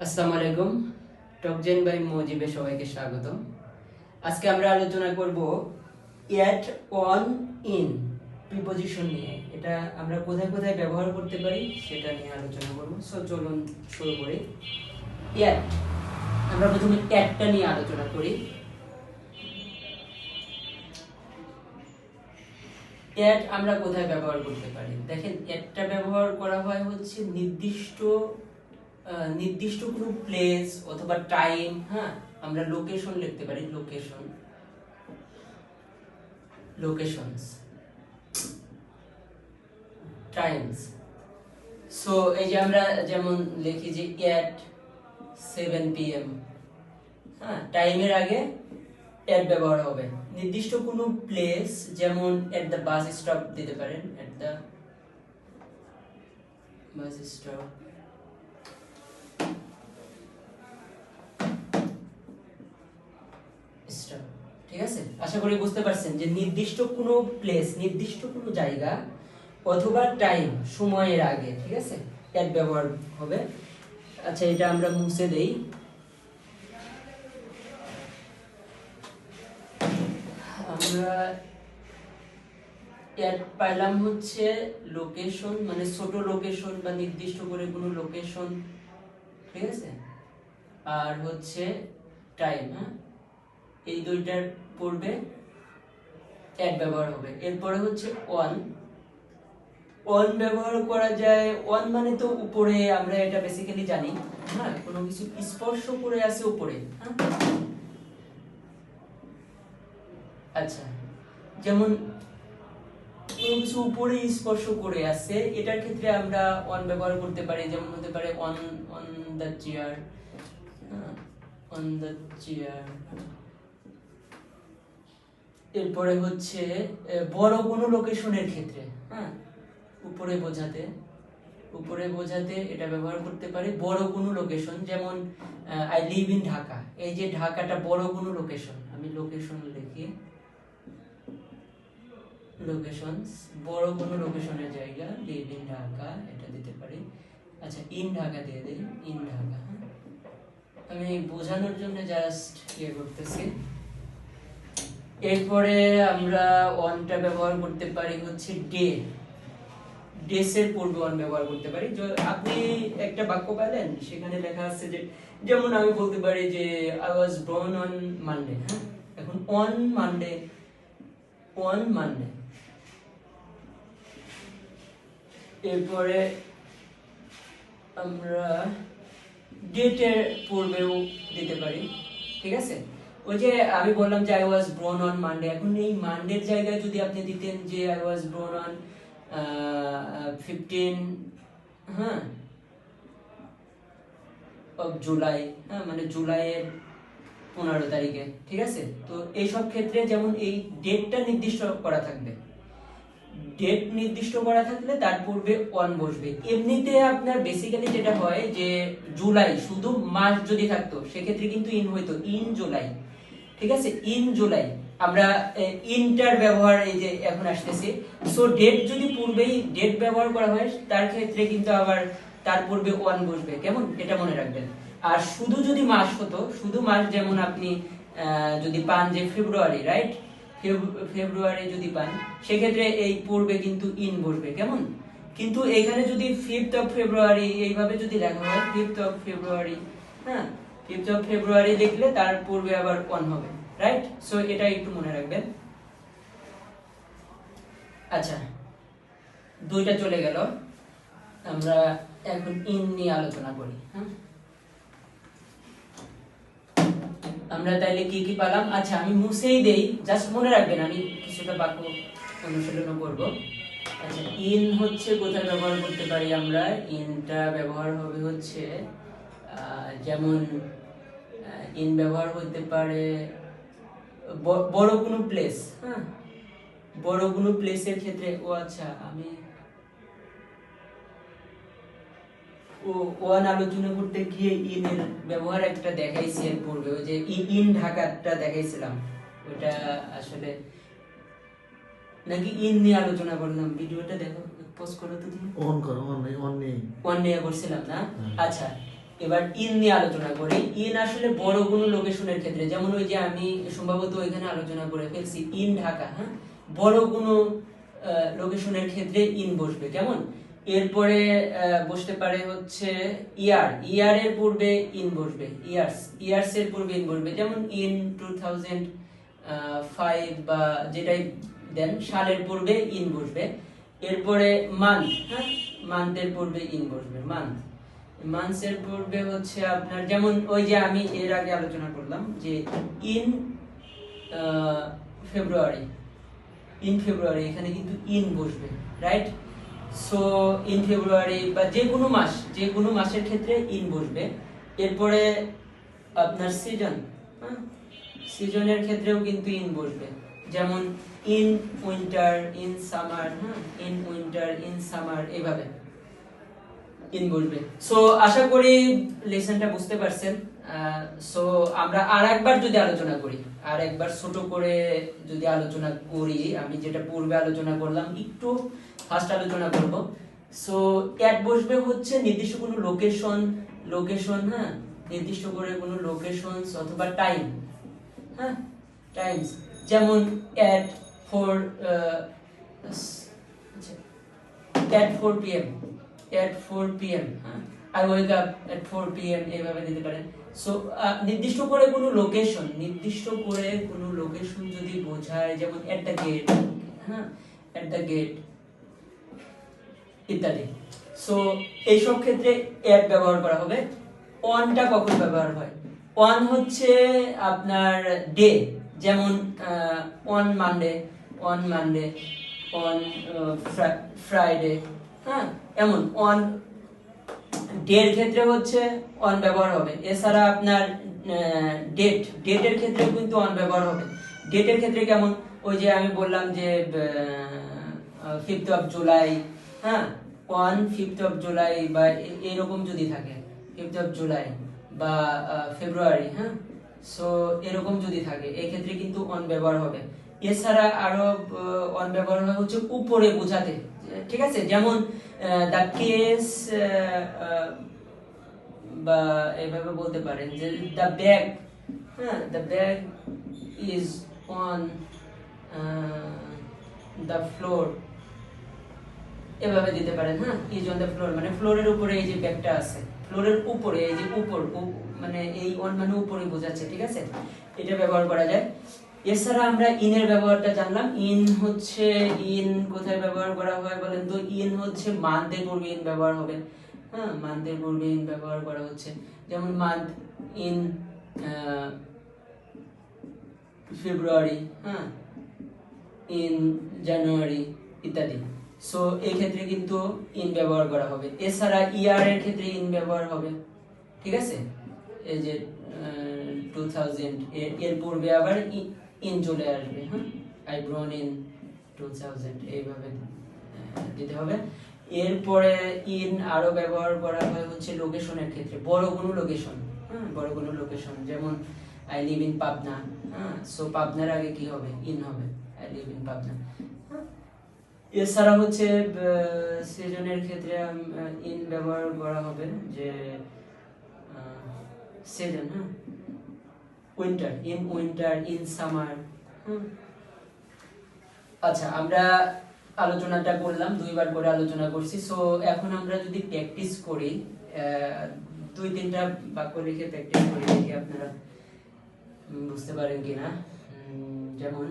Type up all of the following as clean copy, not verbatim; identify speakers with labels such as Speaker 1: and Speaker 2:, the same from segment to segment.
Speaker 1: আসসালামু আলাইকুম। টকজেন বাই মজিবে সবাইকে স্বাগতম। আজকে আমরা আলোচনা করব এট, অন, ইন প্রিপজিশন নিয়ে। এটা আমরা কোথায় কোথায় ব্যবহার করতে পারি সেটা নিয়ে আলোচনা করব। সো চলুন শুরু করি। এট, আমরা প্রথমে এটটা নিয়ে আলোচনা করি। এট আমরা কোথায় ব্যবহার করতে পারি? দেখেন, এটটা ব্যবহার করা হয় হচ্ছে নির্দিষ্ট কোনো প্লেস অথবা টাইম, হ্যাঁ, আমরা লোকেশন লিখতে পারি, লোকেশনস, টাইমস। সো এই যে আমরা যেমন লিখি যে এট 7 PM, হ্যাঁ, টাইমের আগে এট ব্যবহার হবে। নির্দিষ্ট কোনো প্লেস যেমন এট দ্য বাস স্টপ দিতে পারেন, এট দ্য বাস স্টপ। ঠিক আছে, আশা করি বুঝতে পারছেন যে নির্দিষ্ট কোনো প্লেস, নির্দিষ্ট কোনো জায়গা অথবা টাইম, সময়ের আগে, ঠিক আছে, এট ব্যবহার হবে। আচ্ছা, এটা আমরা মুছে দেই। আমরা এট পাইলাম হচ্ছে লোকেশন, মানে ছোট লোকেশন বা নির্দিষ্ট করে কোনো লোকেশন, ঠিক আছে, আর হচ্ছে টাইম, হ্যাঁ, এই দুইটার পূর্বে এট ব্যবহার হবে। এরপরে হচ্ছে অন। অন ব্যবহার করা যায়, অন মানে তো উপরে, আমরা এটা বেসিক্যালি জানি, হ্যাঁ, কোনো কিছু স্পর্শ করে আছে উপরে, হ্যাঁ। আচ্ছা, যেমন কোনো কিছু উপরে স্পর্শ করে আছে, এটার ক্ষেত্রে আমরা অন ব্যবহার করতে পারি। যেমন হতে পারে on on the chair, on the chair. এরপরে হচ্ছে বড় কোনো লোকেশনের ক্ষেত্রে, হ্যাঁ, উপরে বোঝাতে এটা ব্যবহার করতে পারি। বড় কোনো লোকেশন, যেমন আই লিভ ইন ঢাকা, এই যে ঢাকাটা বড় কোনো লোকেশন, আমি লোকেশন লিখি, লোকেশনস, বড় কোনো লোকেশনের জায়গা, লিভ ইন ঢাকা এটা দিতে পারি। আচ্ছা, ইন ঢাকা দিয়ে দেই, ইন ঢাকা, হ্যাঁ, আমি বোঝানোর জন্য জাস্ট ইয়ে করতেছি। এরপরে আমরা অনটা ব্যবহার করতে পারি হচ্ছে ডে, ডেসের পূর্বে অন ব্যবহার করতে পারি। আপনি একটা বাক্য পাইলেন, সেখানে লেখা আছে যে, যেমন আমি বলতে পারি যে I was born on Monday, হ্যাঁ, এখন অন মানডে, অন মানডে। এরপরে আমরা ডেটের পূর্বেও দিতে পারি, ঠিক আছে। ওই যে আমি বললাম যে I was born on Monday, এখন এই মানডের জায়গায় যদি আপনি দিতেন যে আই ওয়াজ born on 15, হ্যাঁ, অফ জুলাই, হ্যাঁ, মানে জুলাইয়ের 15 তারিখে, ঠিক আছে। তো এইসব ক্ষেত্রে যেমন এই ডেটটা নির্দিষ্ট করা থাকবে, ডেট নির্দিষ্ট করা থাকলে তার পূর্বে অন বসবে। এমনিতে আপনার বেসিক্যালি যেটা হয় যে জুলাই শুধু মাস যদি থাকতো সেক্ষেত্রে কিন্তু ইন হইতো, ইন জুলাই, ঠিক আছে, ইন জুলাই। আমরা ইন্টার ব্যবহার এই যে এখন আসতেছে। সো ডেট যদি পূর্বেই ডেট ব্যবহার করা হয় তার ক্ষেত্রে কিন্তু আবার তার পূর্বে ওয়ান বসবে, কেমন, এটা মনে রাখবেন। আর শুধু যদি মাস হতো, শুধু মাস, যেমন আপনি যদি পান যে ফেব্রুয়ারি, রাইট, ফেব্রুয়ারি যদি পান, সেক্ষেত্রে এই পূর্বে কিন্তু ইন বসবে, কেমন। কিন্তু এখানে যদি 5th of February এইভাবে যদি লেখা হয় 5th of February, হ্যাঁ, 5th of February লিখলে তার পূর্বে আবার অন হবে, রাইট। সো এটা একটু মনে রাখবেন। আচ্ছা, দুইটা চলে গেল, আমরা এখন ইন নিয়ে আলোচনা করি, হ্যাঁ। আমরা তাইলে কি কি পেলাম? আচ্ছা, আমি মুছেই দেই, জাস্ট মনে রাখবেন, আমি কিছুটা বাক্য অনুশীলন করব। আচ্ছা, ইন হচ্ছে কোথায় ব্যবহার করতে পারি আমরা? ইনটা ব্যবহার হবে হচ্ছে যেমন ইন ব্যবহার হতে পারে বড় কোনো প্লেস, হ্যাঁ, বড় কোনো প্লেসের ক্ষেত্রে। ও আচ্ছা, আমি ওয়ান আলোচনা করতে গিয়ে ইনের ব্যবহার একটা দেখাইছি এর পূর্বে, ওই যে ইন ঢাকাটা দেখাইছিলাম, ওটা আসলে নাকি ইন নিয়ে আলোচনা করলাম। ভিডিওটা দেখো, পোস্ট করো তো, তুমি
Speaker 2: অন করো, অন নেই, অন নেই,
Speaker 1: অন নিয়ে করছিলাম না? আচ্ছা, এবার ইন নিয়ে আলোচনা করি। ইন আসলে বড় কোনো লোকেশনের ক্ষেত্রে, যেমন ওই যে আমি সম্ভবত ওইখানে আলোচনা করে ফেলছি ইন ঢাকা, হ্যাঁ, বড় কোনো লোকেশনের ক্ষেত্রে ইন বসবে। কেমন, এরপরে বসতে পারে হচ্ছে ইয়ার, ইয়ারের পূর্বে ইন বসবে, ইয়ার্স, ইয়ার্স এর পূর্বে ইন বসবে, যেমন ইন 2005 বা যেটাই দেন, সালের পূর্বে ইন বসবে। এরপরে মান্থ, হ্যাঁ, মান্থের পূর্বে ইন বসবে, মান্থ, মান্থসের পূর্বে হচ্ছে আপনার, যেমন ওই যে আমি এর আগে আলোচনা করলাম যে ইন ফেব্রুয়ারি, ইন ফেব্রুয়ারি, এখানে কিন্তু ইন বসবে, রাইট। সো ইন ফেব্রুয়ারি বা যে কোনো মাস, যে কোনো মাসের ক্ষেত্রে ইন বসবে। এরপরে আপনার সিজন, হ্যাঁ, সিজনের ক্ষেত্রেও কিন্তু ইন বসবে, যেমন ইন উইন্টার, ইন সামার, হ্যাঁ, ইন উইন্টার, ইন সামার, এইভাবে ইন বসবে। সো আশা করি লেসনটা বুঝতে পারছেন। সো আমরা আরেকবার যদি আলোচনা করি, আরেকবার ছোট করে যদি আলোচনা করি, আমি যেটা পূর্বে আলোচনা করলাম একটু ফার্স্ট আলোচনা করব। সো অ্যাট বসবে হচ্ছে নির্দিষ্ট কোনো লোকেশন, লোকেশন, হ্যাঁ, নির্দিষ্ট করে কোনো লোকেশনস অথবা টাইম, হ্যাঁ, টাইমস, যেমন at 4 p.m. at 4 p.m. I wake up at 4 p.m. এইভাবে দিতে পারেন। সো নির্দিষ্ট করে কোনো লোকেশন, নির্দিষ্ট করে কোনো লোকেশন যদি বোঝায়, যেমন এট দ্য গেট, হ্যাঁ, এট দ্য গেট ইত্যাদি। সো এইসব ক্ষেত্রে এট ব্যবহার করা হবে। অনটা কখন ব্যবহার হয়? অন হচ্ছে আপনার ডে, যেমন on Monday, on Monday, on Friday, হ্যাঁ, এমন অন ডের ক্ষেত্রে হচ্ছে অন ব্যবহার হবে। এছাড়া আপনার ডেট, ডেটের ক্ষেত্রে কিন্তু অন ব্যবহার হবে। ডেটের ক্ষেত্রে কেমন, ওই যে আমি বললাম যে 5th of July, হ্যাঁ, অন 5th of July বা এরকম যদি থাকে, 5th of July বা ফেব্রুয়ারি, হ্যাঁ, সো এরকম যদি থাকে, এই ক্ষেত্রে কিন্তু অন ব্যবহার হবে। এছাড়া আরো অন ব্যবহার হয় হচ্ছে উপরে বোঝাতে, ঠিক আছে, যেমন দ্য কেস, বা এইভাবে বলতে পারেন যে দ্য ব্যাগ, হ্যাঁ, the bag is on the floor, এভাবে দিতে পারেন, হ্যাঁ, ইজ অন দ্য ফ্লোর মানে ফ্লোরের উপরে এই যে ব্যাগটা আছে, ফ্লোরের উপরে, এই যে উপর, মানে এই অন মানে উপরে বোঝাচ্ছে, ঠিক আছে, এটা ব্যবহার করা যায়। এছাড়া আমরা ইনের ব্যবহারটা জানলাম। ইন হচ্ছে, ইন কোথায় ব্যবহার করা হয় বলেন তো? ইন হচ্ছে মান্থের পূর্বে ইন ব্যবহার হবে, হ্যাঁ, মান্থের পূর্বে ইন ব্যবহার করা হচ্ছে, যেমন মান্থ ইন ফেব্রুয়ারি, হ্যাঁ, ইন জানুয়ারি ইত্যাদি। সো এই ক্ষেত্রে কিন্তু ইন ব্যবহার করা হবে। এছাড়া ইয়ার এর ক্ষেত্রে ইন ব্যবহার হবে, ঠিক আছে, এই যে 2000 এর পূর্বে আবার ইন চলে আসবে, হ্যাঁ, আই ব্রন ইন 2000, এইভাবে দিতে হবে। এরপরে ইন আরো ব্যবহার করা হয় হচ্ছে লোকেশনের ক্ষেত্রে, বড় কোনো লোকেশন, হ্যাঁ, বড় কোনো লোকেশন, যেমন আই লিভ ইন পাবনা, হ্যাঁ, সো পাবনার আগে কি হবে? ইন হবে, আই লিভ ইন পাবনা। এছাড়া হচ্ছে সিজনের ক্ষেত্রে ইন ব্যবহার করা হবে, যে সিজন, হ্যাঁ, winter, in winter, in summer. আচ্ছা, আমরা আলোচনাটা করলাম, দুইবার করে আলোচনা করছি। সো এখন আমরা যদি প্র্যাকটিস করি, 2-3টা বাক্য লিখে প্র্যাকটিস করি, দেখি আপনারা বুঝতে পারেন কিনা। যেমন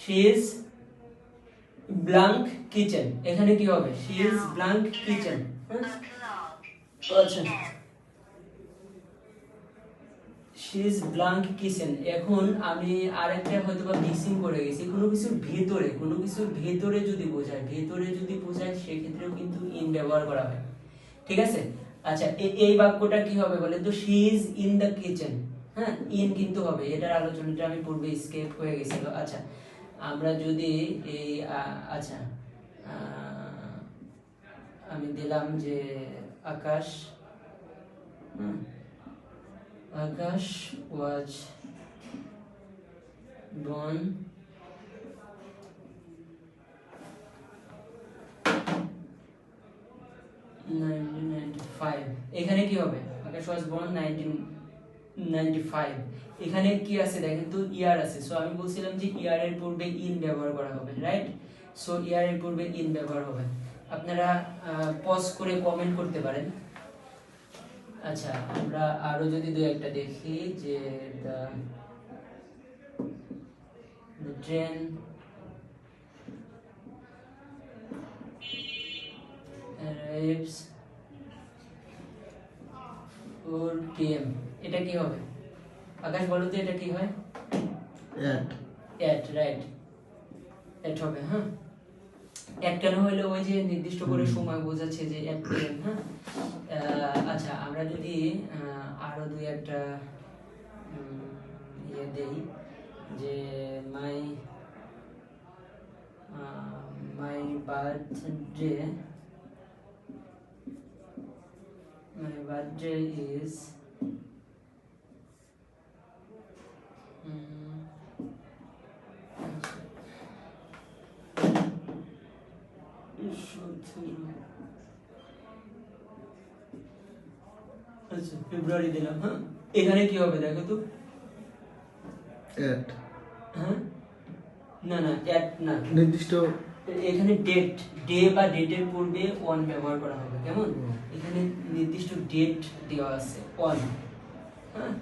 Speaker 1: she is blank kitchen, এখানে কি হবে? she is blank kitchen, আচ্ছা, she is blank kitchen। এখন আমি আরেকটা হয়তোবা মিক্সিং করে গেছি, কোনো কিছুর ভেতরে, কোনো কিছুর ভেতরে যদি বোঝায়, ভেতরে যদি বোঝায়, সেক্ষেত্রেও কিন্তু ইন ব্যবহার করা হয়, ঠিক আছে। আচ্ছা, এই বাক্যটা কি হবে বলে তো? she is in the kitchen, হ্যাঁ, ইন কিন্তু হবে। এটার আলোচনাটা আমি পূর্বে স্কেপ হয়ে গেছিল। আচ্ছা, আমরা যদি এই আচ্ছা, আমি দিলাম যে আকাশ, আকাশ ওয়াজ born 1995। এখানে কি হবে? আকাশ ওয়াজ born 1995। এখানে কি আছে দেখেন তো, ইয়ার আছে। সো আমি বলছিলাম যে ইয়ার এর পূর্বে ইন ব্যবহার করা হবে, রাইট? সো ইয়ার এর পূর্বে ইন ব্যবহার হবে। আপনারা পজ করে কমেন্ট করতে পারেন। আচ্ছা, আমরা আরো যদি দুই একটা দেখি যে the train arrives 4 p.m. এটা কি হবে? আকাশ বলো তো এটা কি হয়? at, রাইট, at হবে। হ্যাঁ, at কেন হইলো? ওই যে নির্দিষ্ট করে সময় বোঝাচ্ছে যে at p.m. হ্যাঁ। আচ্ছা, আমরা যদি আরো দুই একটা ইয়ে দেই যে my birthday is আচ্ছা, ফেব্রুয়ারি দিলাম। হ্যাঁ, এখানে কি হবে দেখো তো?
Speaker 2: at,
Speaker 1: হ্যাঁ, না না, at না,
Speaker 2: নির্দিষ্ট
Speaker 1: এখানে ডেট, ডে বা ডেটের পূর্বে অন ব্যবহার করা হবে। কেমন? এখানে নির্দিষ্ট ডেট দেওয়া আছে, অন। হ্যাঁ,